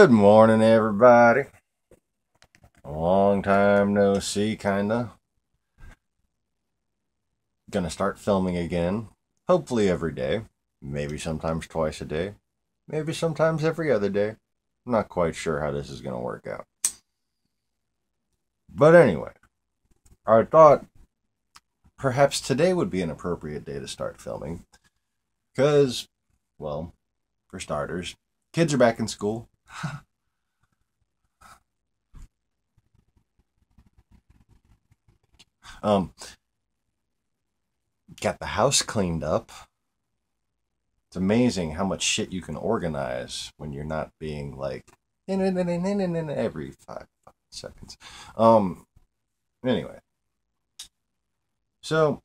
Good morning, everybody. A long time no see, kinda. Gonna start filming again. Hopefully every day. Maybe sometimes twice a day. Maybe sometimes every other day. I'm not quite sure how this is gonna work out. But anyway, I thought perhaps today would be an appropriate day to start filming. Because, well, for starters, kids are back in school. um, got the house cleaned up. It's amazing how much shit you can organize when you're not being like every 5 seconds. Anyway, so,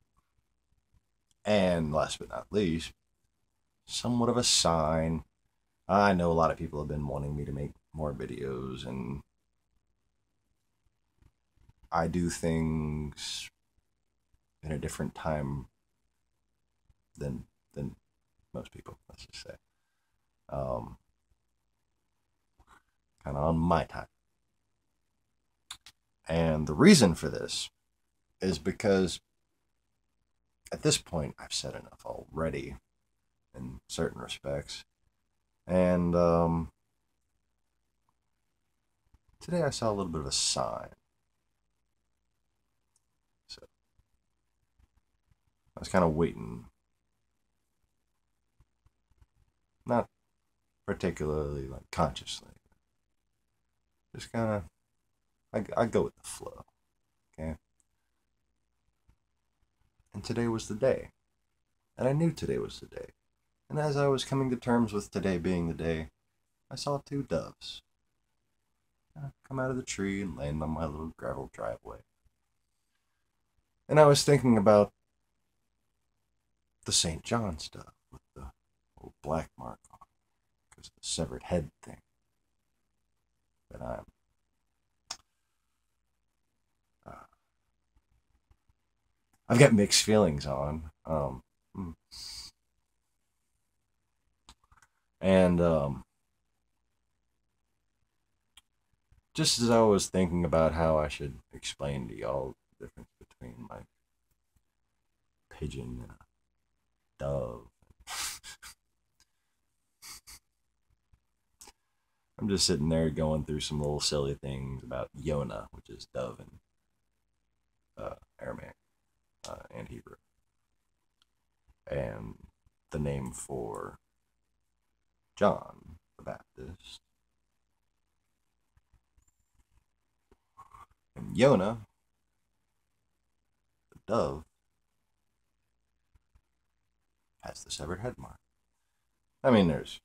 and last but not least, somewhat of a sign. I know a lot of people have been wanting me to make more videos, and I do things in a different time than most people, let's just say. Kind of on my time. And the reason for this is because at this point I've said enough already in certain respects. And today I saw a little bit of a sign. So I was kind of waiting. Not particularly like consciously. Just kind of, I go with the flow. Okay. And today was the day. And I knew today was the day. And as I was coming to terms with today being the day, I saw 2 doves come out of the tree and land on my little gravel driveway. And I was thinking about the St. John stuff with the old black mark on it, because of the severed head thing that I've got mixed feelings on. And just as I was thinking about how I should explain to y'all the difference between my pigeon and a dove, I'm just sitting there going through some little silly things about Yonah, which is dove in Aramaic and Hebrew, and the name for John the Baptist. And Yonah, the dove, has the severed head mark. I mean, there's,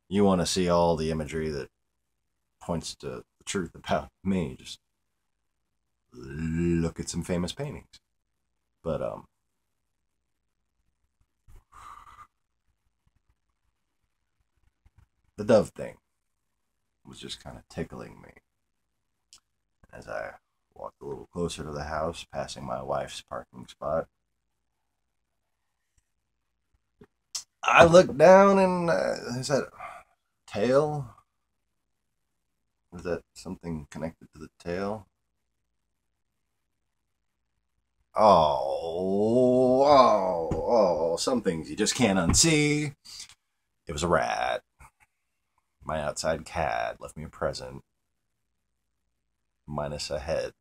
you want to see all the imagery that points to the truth about me, just look at some famous paintings. But, the dove thing was just kind of tickling me. As I walked a little closer to the house, passing my wife's parking spot, I looked down and is that a tail? Is that something connected to the tail? Some things you just can't unsee. It was a rat. My outside cat left me a present, minus a head,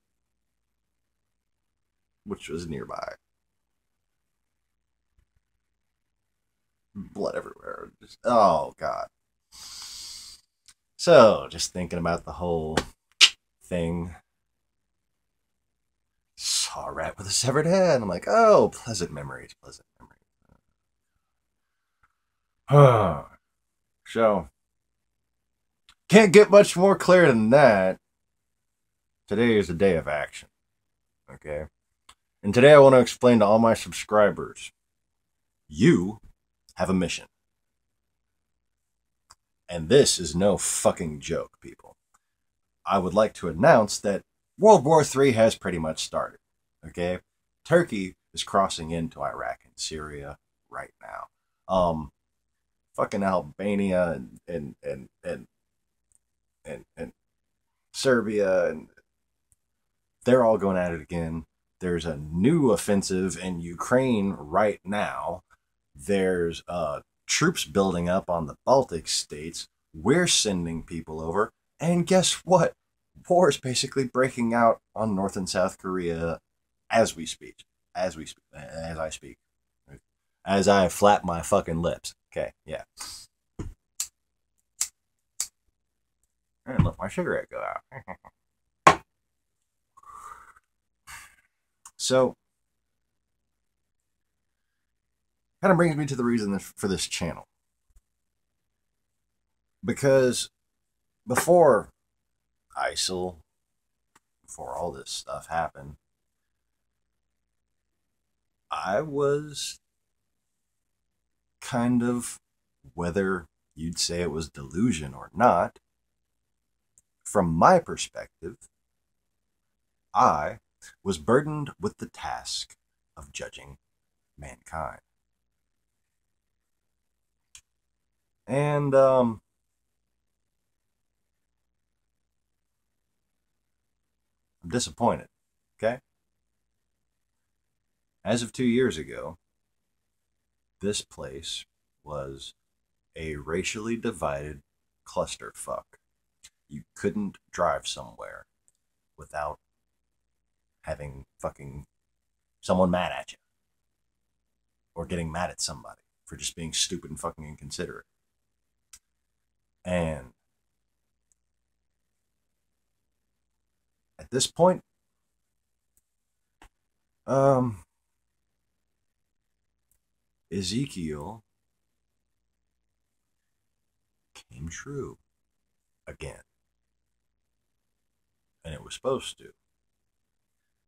which was nearby. Blood everywhere. Just, oh, God. So, just thinking about the whole thing. Saw a rat with a severed head. I'm like, oh, pleasant memories, pleasant memories. So, can't get much more clear than that. Today is a day of action. Okay? And today I want to explain to all my subscribers, you have a mission. And this is no fucking joke, people. I would like to announce that World War III has pretty much started. Okay? Turkey is crossing into Iraq and Syria right now. fucking Albania and Serbia, and they're all going at it again. There's a new offensive in Ukraine right now. There's troops building up on the Baltic states. We're sending people over. And guess what? War is basically breaking out on North and South Korea as we speak. As we speak. As I speak. As I flap my fucking lips. Okay, yeah. And let my cigarette go out. So, kind of brings me to the reason for this channel. Because before ISIL, before all this stuff happened, I was kind of, whether you'd say it was delusion or not, from my perspective, I was burdened with the task of judging mankind. And I'm disappointed, okay? As of 2 years ago, this place was a racially divided clusterfuck. You couldn't drive somewhere without having fucking someone mad at you. Or getting mad at somebody for just being stupid and fucking inconsiderate. And at this point, Ezekiel came true again. And it was supposed to.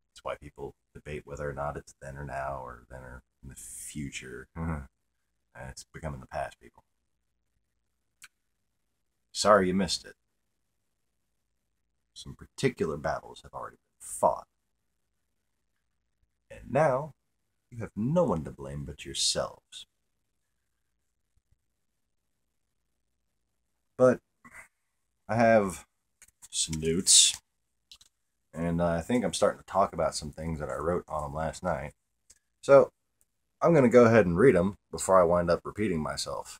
That's why people debate whether or not it's then or now or then or in the future. And it's becoming the past, people. Sorry you missed it. Some particular battles have already been fought. And now, you have no one to blame but yourselves. But I have some notes, and I think I'm starting to talk about some things that I wrote on them last night. So I'm going to go ahead and read them before I wind up repeating myself.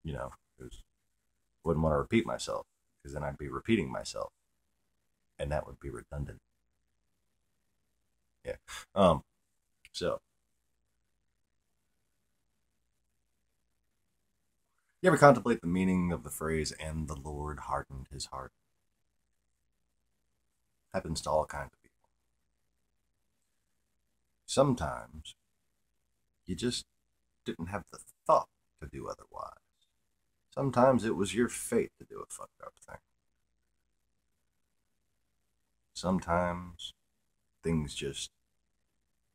You know, because I wouldn't want to repeat myself, because then I'd be repeating myself, and that would be redundant. Yeah. So, you ever contemplate the meaning of the phrase, "and the Lord hardened his heart"? Happens to all kinds of people. Sometimes you just didn't have the thought to do otherwise. Sometimes it was your fate to do a fucked up thing. Sometimes things just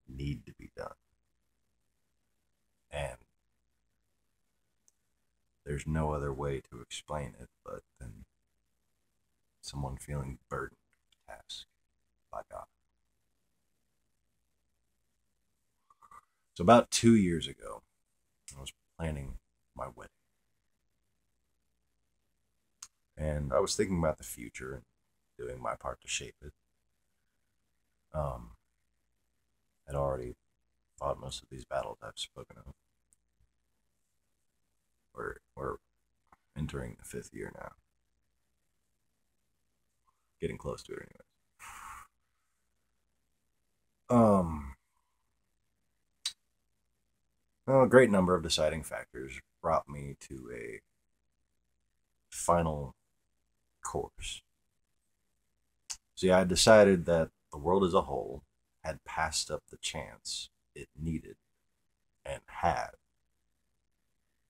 need to be done. And there's no other way to explain it but than someone feeling burdened with the task by God. So about 2 years ago, I was planning my wedding. And I was thinking about the future and doing my part to shape it. I'd already fought most of these battles I've spoken of. We're entering the 5th year now. Getting close to it anyways. Well, a great number of deciding factors brought me to a final course. See, I decided that the world as a whole had passed up the chance it needed and had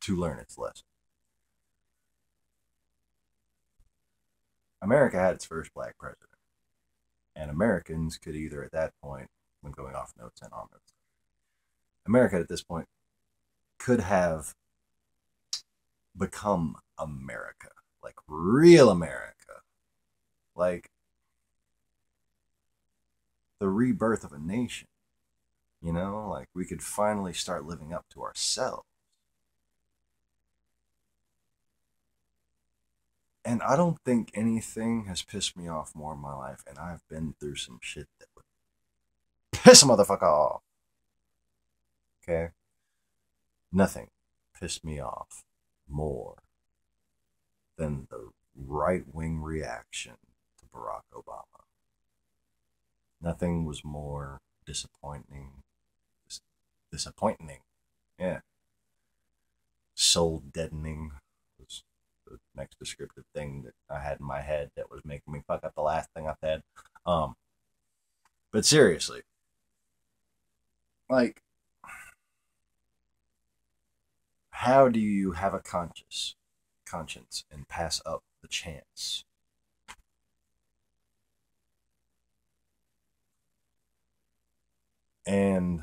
to learn its lesson. America had its first black president, and Americans could either at that point, when going off notes and on notes, America at this point could have become America, like real America, like the rebirth of a nation. You know, like we could finally start living up to ourselves. And I don't think anything has pissed me off more in my life, and I've been through some shit that would piss a motherfucker off. Okay? Nothing pissed me off more than the right-wing reaction to Barack Obama. Nothing was more disappointing. Disappointing. Yeah. Soul deadening was the next descriptive thing that I had in my head that was making me fuck up the last thing I said. But seriously, like, how do you have a conscience and pass up the chance? And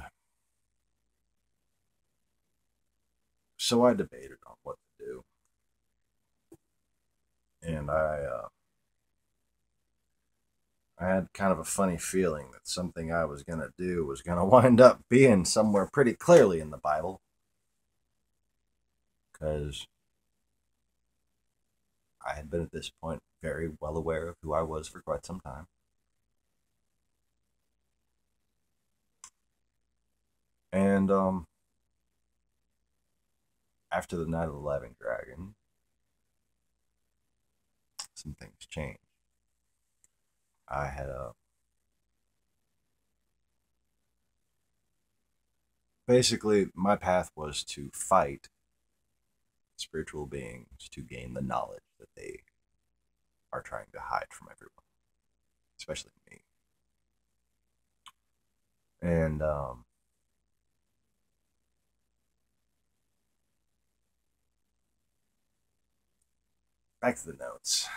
so I debated on what to do. And I had kind of a funny feeling that something I was going to do was going to wind up being somewhere pretty clearly in the Bible. Because I had been at this point very well aware of who I was for quite some time. And after the Night of the Living Dragon, some things changed. I had basically my path was to fight spiritual beings to gain the knowledge that they are trying to hide from everyone, especially me. And back to the notes.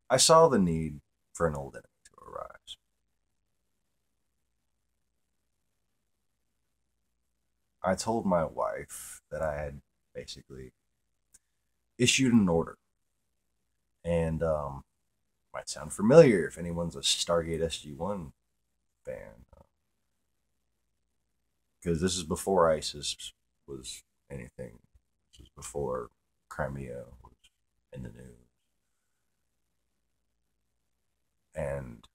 I saw the need for an old enemy to arise. I told my wife that I had basically issued an order. And might sound familiar if anyone's a Stargate SG-1 fan. Because this is before ISIS was anything. This was before Crimea was in the news. And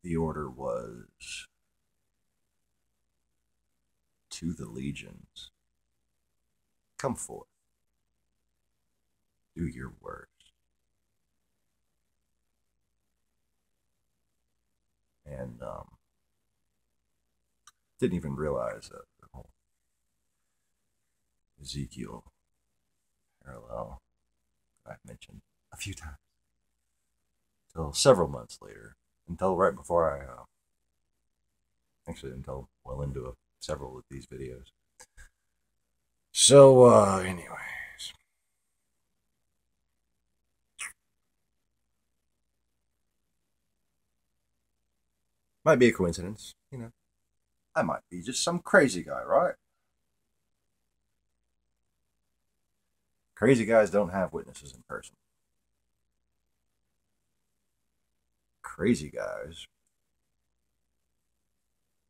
the order was to the legions, come forth, do your worst. And didn't even realize that the whole Ezekiel parallel I've mentioned a few times. Until several months later, until right before actually until well into several of these videos. So, anyways. Might be a coincidence, you know. I might be just some crazy guy, right? Crazy guys don't have witnesses in person. Crazy guys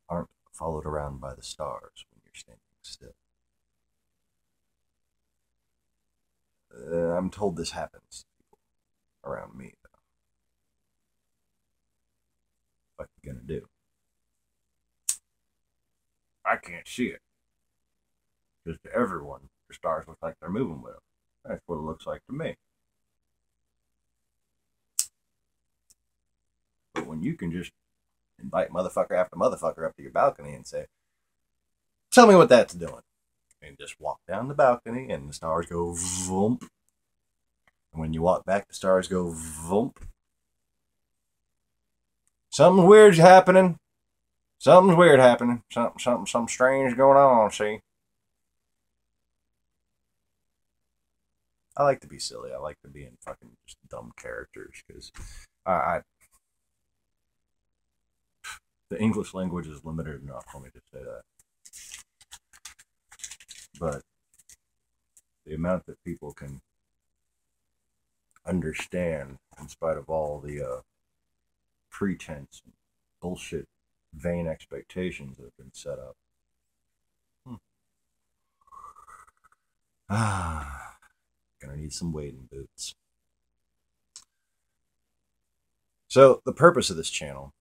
aren't followed around by the stars when you're standing still. I'm told this happens to people around me, though. What you gonna do? I can't see it. Because to everyone, the stars look like they're moving with them. That's what it looks like to me. But when you can just invite motherfucker after motherfucker up to your balcony and say, tell me what that's doing. And just walk down the balcony and the stars go voomp. And when you walk back, the stars go voomp. Something weird's happening. Something's weird happening. Something strange going on, see? I like to be silly. I like to be in fucking just dumb characters because the English language is limited enough. Let me just say that. But the amount that people can understand, in spite of all the pretense and bullshit, vain expectations that have been set up. Gonna need some wading boots. So the purpose of this channel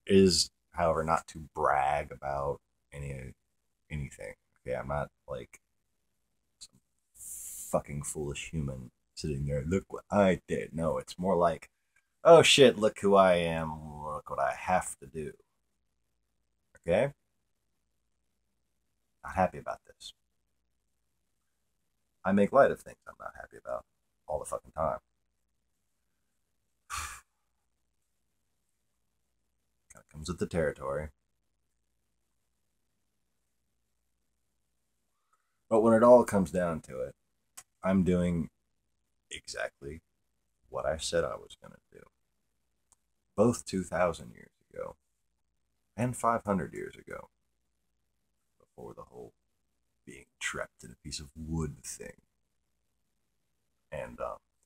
is, however, not to brag about anything. Okay, I'm not like some fucking foolish human sitting there. Look what I did. No, it's more like, oh shit, look who I am. Look what I have to do. Okay, not happy about this. I make light of things I'm not happy about all the fucking time. Kind of comes with the territory. But when it all comes down to it, I'm doing exactly what I said I was going to do. Both 2,000 years ago and 500 years ago, before the whole being trapped in a piece of wood thing. And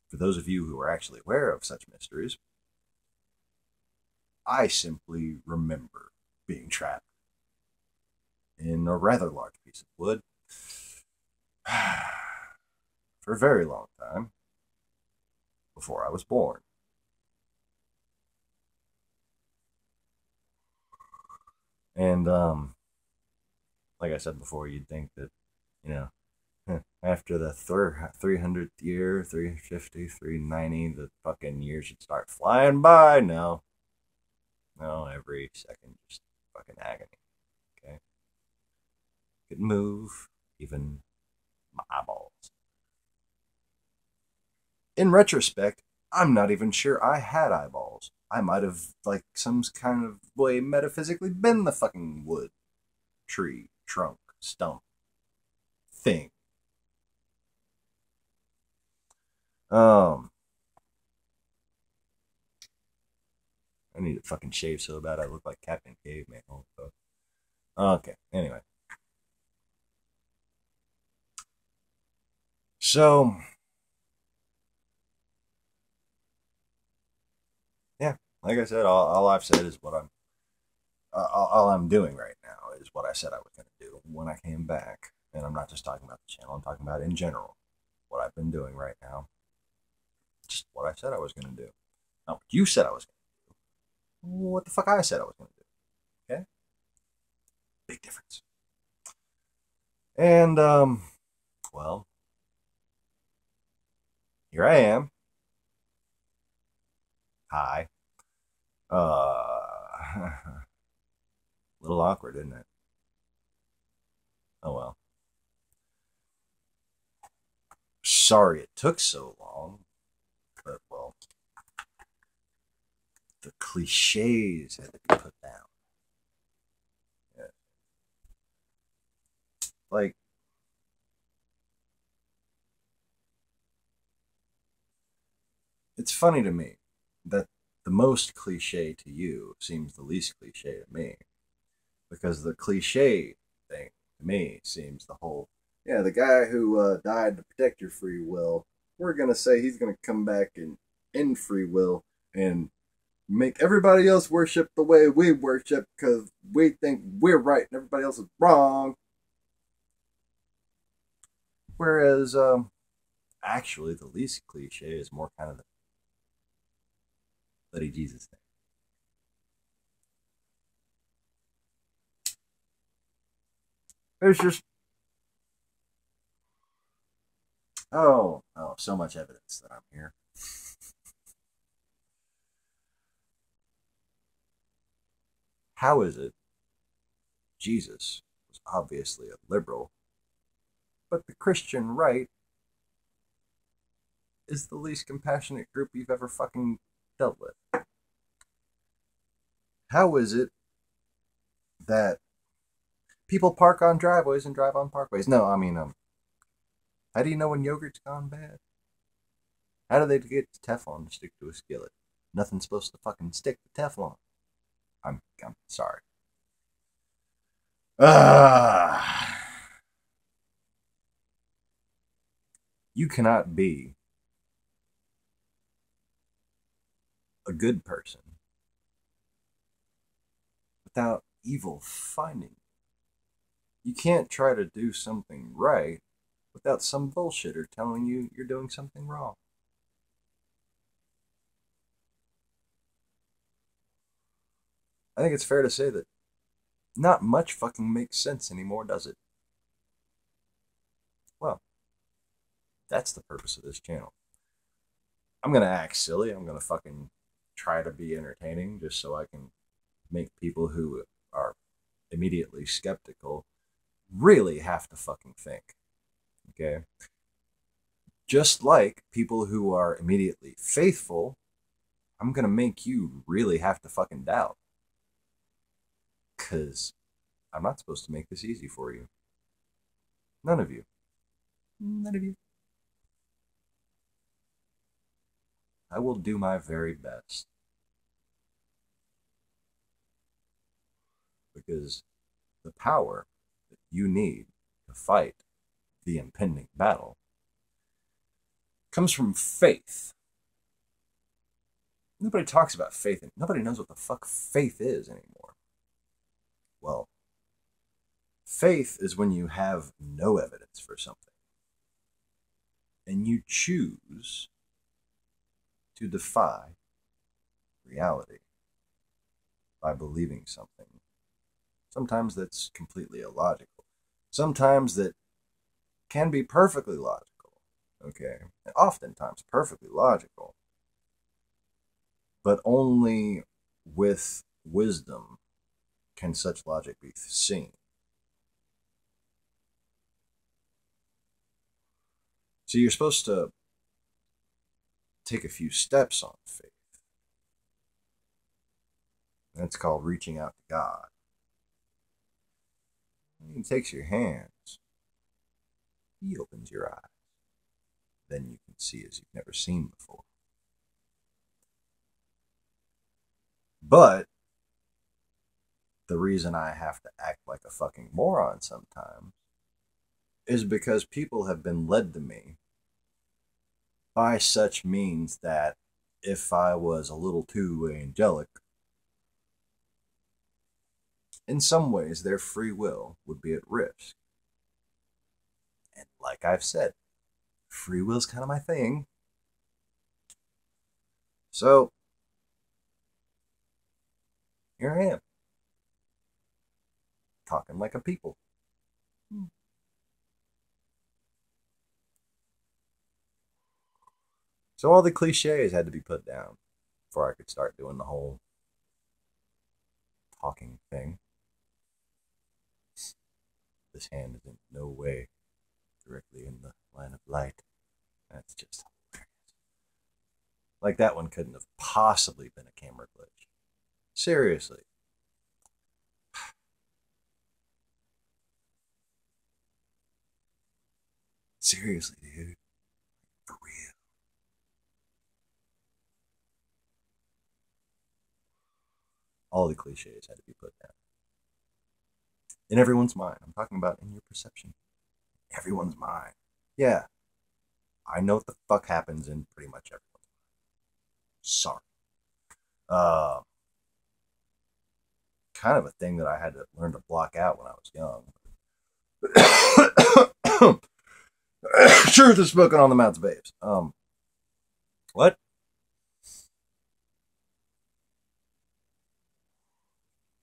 for those of you who are actually aware of such mysteries, I simply remember being trapped in a rather large piece of wood for a very long time before I was born. And like I said before, you'd think that, you know, after the 300th year, 350, 390, the fucking years should start flying by. No. No, every second just fucking agony. Okay? Could move even my eyeballs. In retrospect, I'm not even sure I had eyeballs. I might have, like, some kind of way metaphysically been the fucking wood, tree, trunk, stump, thing. Um, I need to fucking shave so bad I look like Captain Caveman. Okay, anyway. So, yeah, like I said, all I've said is what all I'm doing right now is what I said I was going to do when I came back. And I'm not just talking about the channel, I'm talking about in general what I've been doing right now. Just what I said I was going to do. Not what you said I was going to do. What the fuck I said I was going to do. Okay? Big difference. And, well, here I am. Hi. A little awkward, isn't it? Oh well. Sorry it took so long. But, well, the cliches had to be put down. Yeah. Like, it's funny to me that the most cliche to you seems the least cliche to me. Because the cliche thing to me seems the whole, yeah, the guy who died to protect your free will, we're going to say he's going to come back and end free will and make everybody else worship the way we worship because we think we're right and everybody else is wrong. Whereas, actually, the least cliche is more kind of the bloody Jesus thing. There's just, so much evidence that I'm here. How is it Jesus was obviously a liberal, but the Christian right is the least compassionate group you've ever fucking dealt with? How is it that people park on driveways and drive on parkways? No, I mean, how do you know when yogurt's gone bad? How do they get Teflon to stick to a skillet? Nothing's supposed to fucking stick to Teflon. I'm sorry. You cannot be a good person without evil finding you. You can't try to do something right without some bullshitter telling you you're doing something wrong. I think it's fair to say that not much fucking makes sense anymore, does it? Well, that's the purpose of this channel. I'm gonna act silly. I'm gonna fucking try to be entertaining just so I can make people who are immediately skeptical really have to fucking think. Okay? Just like people who are immediately faithful, I'm gonna make you really have to fucking doubt. Because I'm not supposed to make this easy for you. None of you. None of you. I will do my very best. Because the power that you need to fight the impending battle comes from faith. Nobody talks about faith, and nobody knows what the fuck faith is anymore. Well, faith is when you have no evidence for something, and you choose to defy reality by believing something. Sometimes that's completely illogical. Sometimes that can be perfectly logical, okay? And oftentimes perfectly logical. But only with wisdom can such logic be seen. So you're supposed to take a few steps on faith. That's called reaching out to God. He takes your hands. He opens your eyes. Then you can see as you've never seen before. But the reason I have to act like a fucking moron sometimes is because people have been led to me by such means that if I was a little too angelic, in some ways their free will would be at risk. And like I've said, free will's kind of my thing. So, here I am, talking like a people. So all the cliches had to be put down before I could start doing the whole talking thing. This hand is in no way directly in the line of light. That's just hilarious. Like that one couldn't have possibly been a camera glitch. Seriously. Seriously, dude. For real. All the cliches had to be put down. In everyone's mind. I'm talking about in your perception. Everyone's mind. Yeah. I know what the fuck happens in pretty much everyone's mind. Sorry. Kind of a thing that I had to learn to block out when I was young. Truth is spoken on the mouths of babes. What?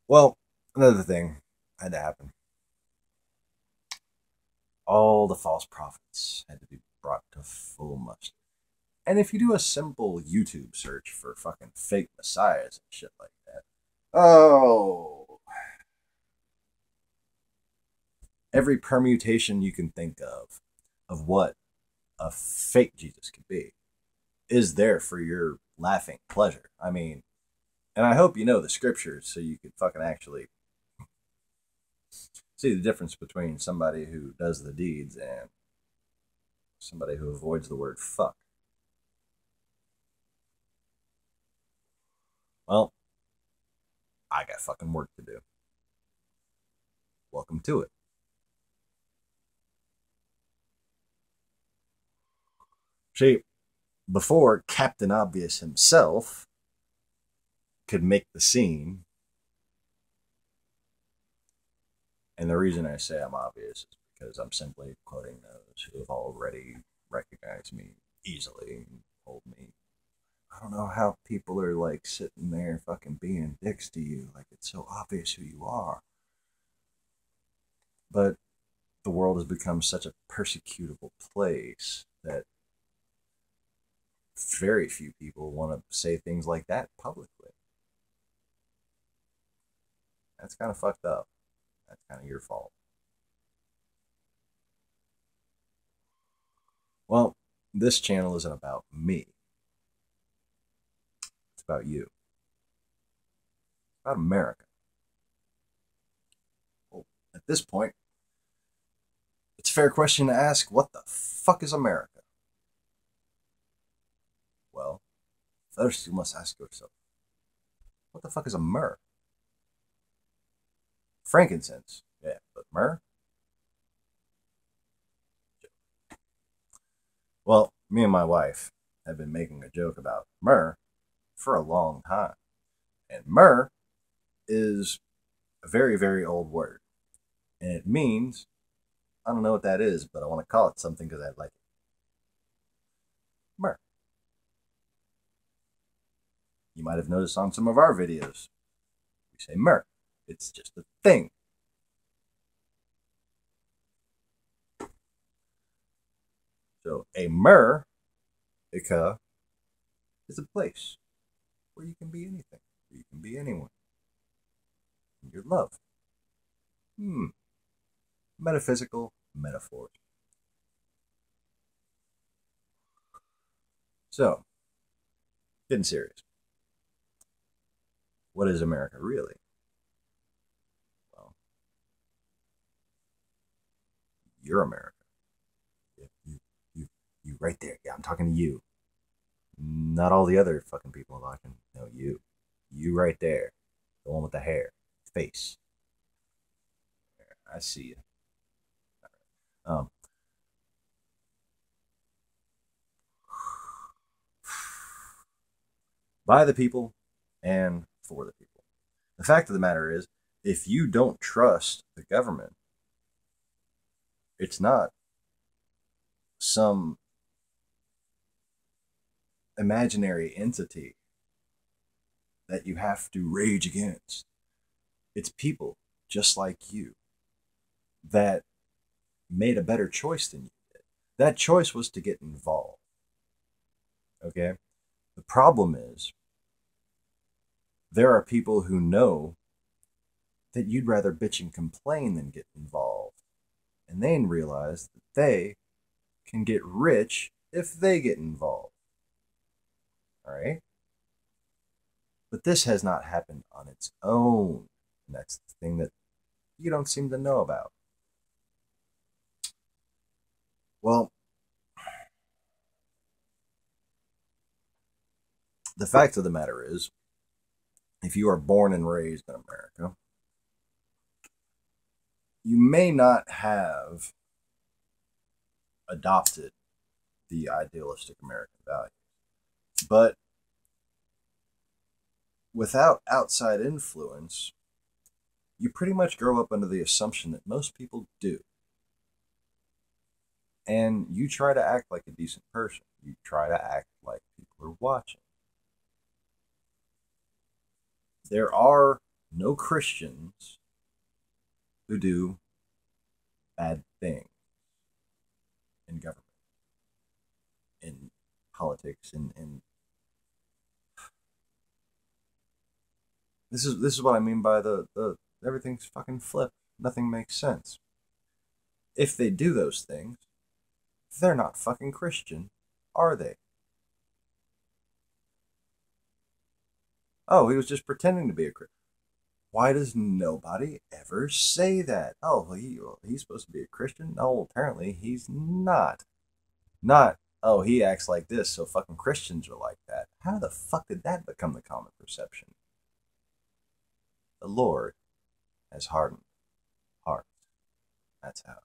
Well, another thing had to happen. All the false prophets had to be brought to full muster. And if you do a simple YouTube search for fucking fake messiahs and shit like that, oh, every permutation you can think of what a fake Jesus could be, is there for your laughing pleasure. I mean, and I hope you know the scriptures so you could fucking actually see the difference between somebody who does the deeds and somebody who avoids the word fuck. Well, I got fucking work to do. Welcome to it. See, before Captain Obvious himself could make the scene And the reason I say I'm obvious is because I'm simply quoting those who have already recognized me easily and told me. I don't know how people are like sitting there fucking being dicks to you. Like it's so obvious who you are. But the world has become such a persecutable place that very few people want to say things like that publicly. That's kind of fucked up. That's kind of your fault. Well, this channel isn't about me. It's about you. It's about America. Well, at this point, it's a fair question to ask, what the fuck is America? Well, first you must ask yourself, what the fuck is a myrrh? Frankincense, yeah, but myrrh? Well, me and my wife have been making a joke about myrrh for a long time. And myrrh is a very, very old word. And it means, I don't know what that is, but I want to call it something because I like it. Myrrh. You might have noticed on some of our videos, we say myrrh. It's just a thing. So a myrrh is a place where you can be anything, where you can be anyone. And you're loved. Metaphysical metaphors. So, getting serious. What is America really? Well, you're America. You right there. Yeah, I'm talking to you. Not all the other fucking people watching. No, you. You right there. The one with the hair. Face. I see you. Um, by the people and for the people. The fact of the matter is, if you don't trust the government, it's not some imaginary entity that you have to rage against. It's people just like you that made a better choice than you did. That choice was to get involved. Okay? The problem is, there are people who know that you'd rather bitch and complain than get involved. And then realize that they can get rich if they get involved. All right? But this has not happened on its own. And that's the thing that you don't seem to know about. Well, the fact of the matter is, if you are born and raised in America, you may not have adopted the idealistic American values. But without outside influence, you pretty much grow up under the assumption that most people do. And you try to act like a decent person. You try to act like people are watching. There are no Christians who do bad things in government, in politics, in this is what I mean by the everything's fucking flipped. Nothing makes sense. If they do those things, they're not fucking Christian, are they? Oh, he was just pretending to be a Christian. Why does nobody ever say that? Oh, he's supposed to be a Christian? No, apparently he's not. Not, oh, he acts like this, so fucking Christians are like that. How the fuck did that become the common perception? The Lord has hardened hearts. That's how.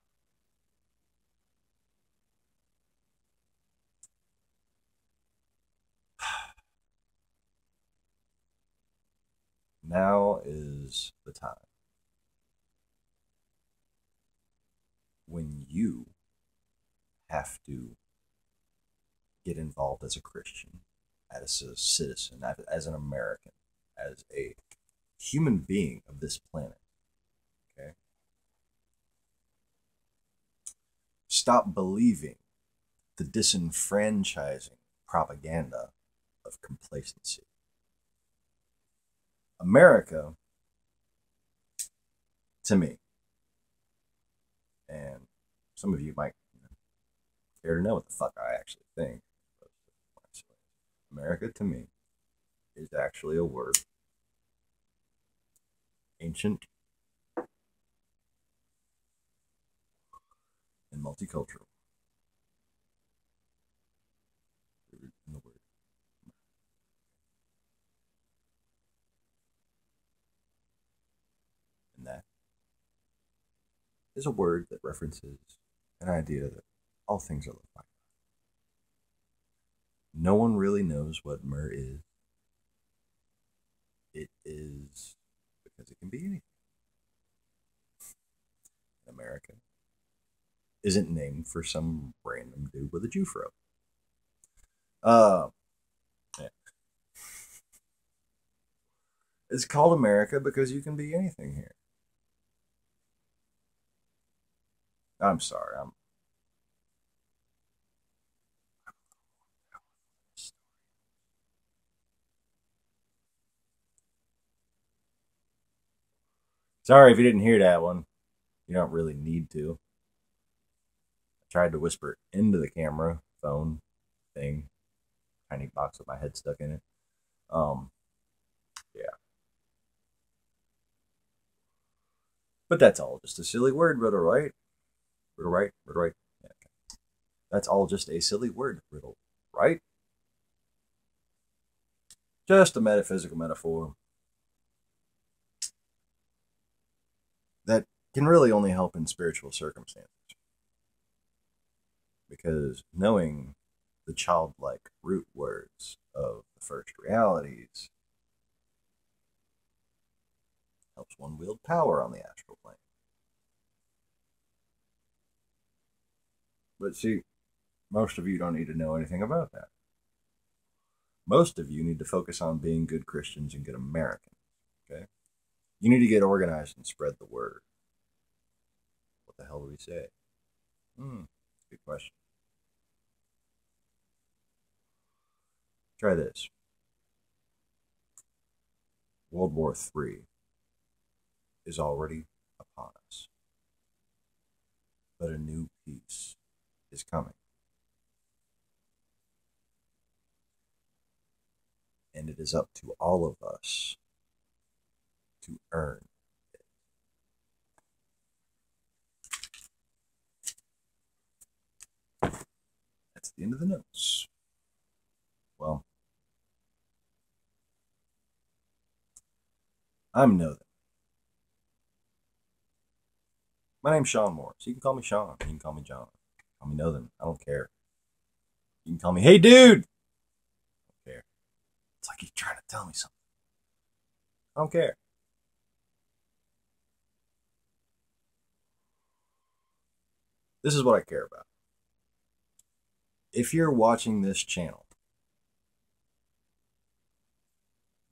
Now is the time. when you have to get involved as a Christian, as a citizen, as an American, as a human being of this planet. Okay? Stop believing the disenfranchising propaganda of complacency. America, to me, and some of you might care to know what the fuck I actually think. America, to me, is actually a word. Ancient and multicultural. In the word. And that is a word that references an idea that all things are loved by God. No one really knows what myrrh is. It is because it can be anything. America isn't named for some random dude with a Jew fro. Yeah. It's called America because you can be anything here. I'm sorry. Sorry if you didn't hear that one. You don't really need to. I tried to whisper it into the camera, phone, thing, tiny box with my head stuck in it. Yeah. But that's all just a silly word, riddle, right? Riddle, right? Riddle, right? Yeah, okay. That's all just a silly word, riddle, right? Just a metaphysical metaphor that can really only help in spiritual circumstances. Because knowing the childlike root words of the first realities helps one wield power on the astral plane. But see, most of you don't need to know anything about that. Most of you need to focus on being good Christians and good Americans, okay? You need to get organized and spread the word. What the hell do we say? Good question. Try this. World War III is already upon us. But a new peace is coming. And it is up to all of us to earn it. That's the end of the notes. Well, I'm Nothing. My name's Sean Morris. You can call me Sean. You can call me John. Call me Nothing. I don't care. You can call me, hey dude! I don't care. It's like he's trying to tell me something. I don't care. This is what I care about. If you're watching this channel,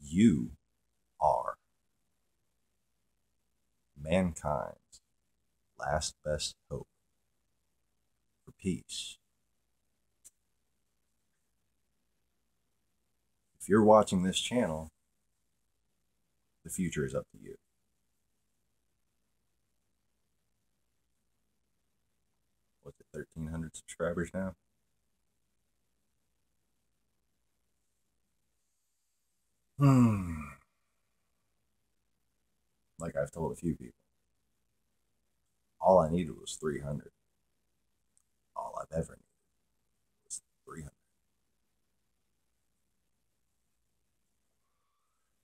you are mankind's last best hope for peace. If you're watching this channel, the future is up to you. What's it, 1,300 subscribers now? Like I've told a few people. All I needed was 300. All I've ever needed was 300.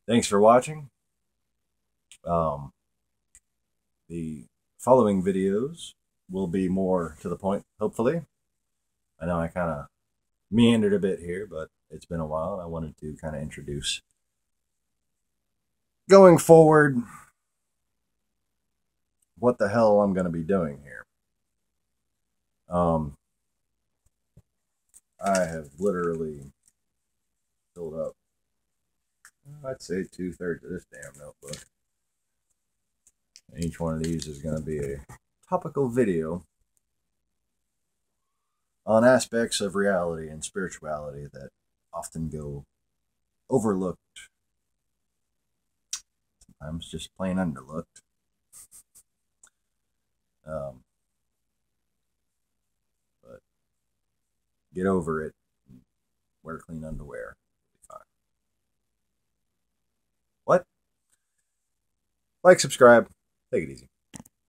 Thanks for watching. The following videos will be more to the point, hopefully. I know I kind of meandered a bit here, but it's been a while. I wanted to kind of introduce going forward what the hell I'm going to be doing here. Um, I have literally filled up, I'd say 2/3 of this damn notebook. And each one of these is going to be a topical video on aspects of reality and spirituality that often go overlooked, sometimes just plain underlooked. But get over it and wear clean underwear. It'll be fine. What? Like, subscribe. Take it easy.